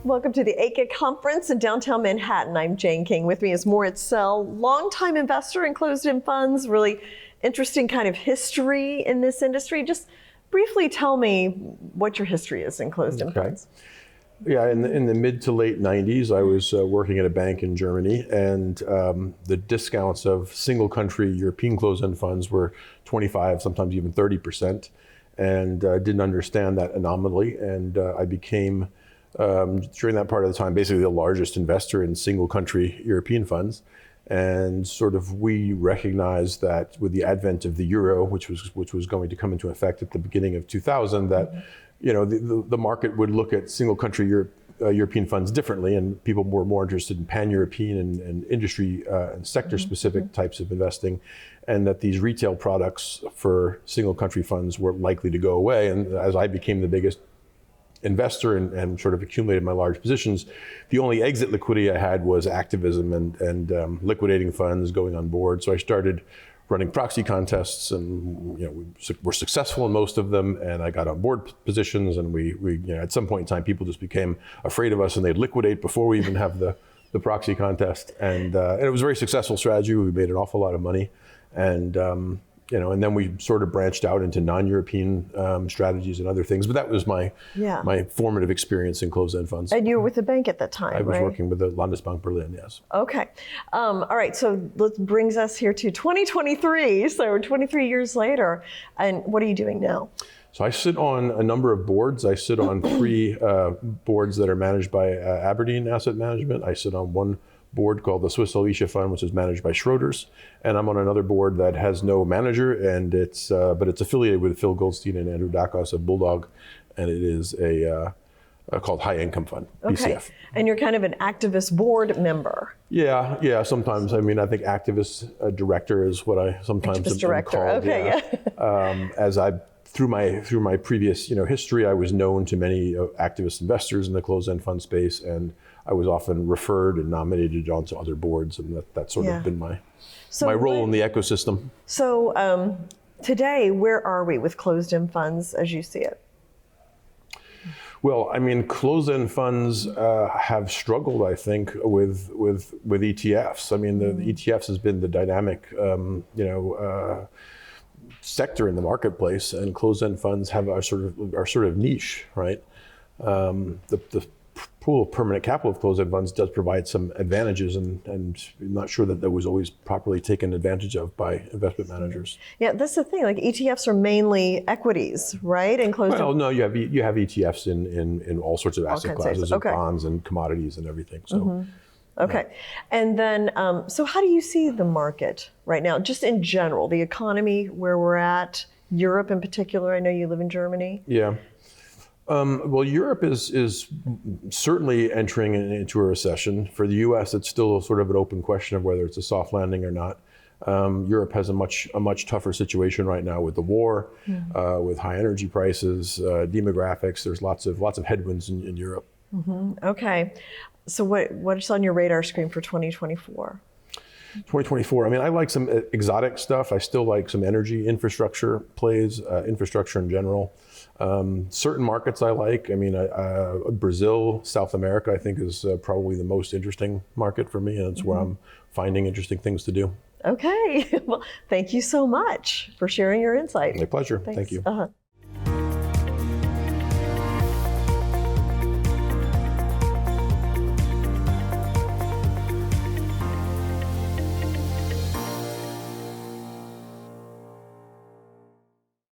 Welcome to the ACA conference in downtown Manhattan. I'm Jane King. With me is Moritz Sell, longtime investor in closed-end funds, really interesting kind of history in this industry. Just briefly tell me what your history is in closed-end funds. Yeah, in the mid to late 90s, I was working at a bank in Germany, and the discounts of single country European closed-end funds were 25, sometimes even 30%, and didn't understand that anomaly. And I became, during that part of the time, basically the largest investor in single country European funds. And sort of we recognized that with the advent of the euro, which was going to come into effect at the beginning of 2000, that you know the market would look at single country European funds differently, and people were more interested in pan-European and industry and sector-specific types of investing, and that these retail products for single country funds were likely to go away. And as I became the biggest investor and sort of accumulated my large positions, the only exit liquidity I had was activism and liquidating funds, going on board. So I started running proxy contests, and we were successful in most of them, and I got on board positions, and we at some point in time people just became afraid of us and they'd liquidate before we even have the proxy contest, and it was a very successful strategy. We made an awful lot of money, and and then we sort of branched out into non-European strategies and other things. But that was my formative experience in closed-end funds. And you were with the bank at that time, right? I was working with the Landesbank Berlin, yes. Okay. All right, so that brings us here to 2023. So 23 years later. And what are you doing now? So I sit on a number of boards. I sit on three boards that are managed by Aberdeen Asset Management. I sit on one board called the Swiss Helvetia Fund, which is managed by Schroders, and I'm on another board that has no manager, and it's affiliated with Phil Goldstein and Andrew Dakos of Bulldog, and it is called High Income Fund, BCF. And you're kind of an activist board member. Yeah. Sometimes, I think activist director is what I sometimes activist director. Called. Okay, yeah. As I through my previous history, I was known to many activist investors in the closed-end fund space, and I was often referred and nominated onto other boards, and that's sort of been my role in the ecosystem. So today, where are we with closed-end funds as you see it? Well, closed-end funds have struggled, I think, with ETFs. The ETFs has been the dynamic, sector in the marketplace, and closed-end funds are sort of niche, right? The pool of permanent capital of closed-end funds does provide some advantages, and I'm not sure that was always properly taken advantage of by investment managers. Yeah, that's the thing. Like ETFs are mainly equities, right? And closed-end. Well, no, you have ETFs in all sorts of asset classes, and bonds and commodities and everything. So. Okay. And then, so how do you see the market right now, just in general, the economy, where we're at, Europe in particular? I know you live in Germany. Yeah. Well, Europe is certainly entering into a recession. For the U.S., it's still sort of an open question of whether it's a soft landing or not. Europe has a much tougher situation right now with the war, with high energy prices, demographics. There's lots of headwinds in Europe. Okay. So what's on your radar screen for 2024? 2024, I like some exotic stuff. I still like some energy infrastructure plays, infrastructure in general. Certain markets I like. Brazil, South America, I think is probably the most interesting market for me, and it's where I'm finding interesting things to do. Okay. Well, thank you so much for sharing your insight. My pleasure. Thanks. Thank you.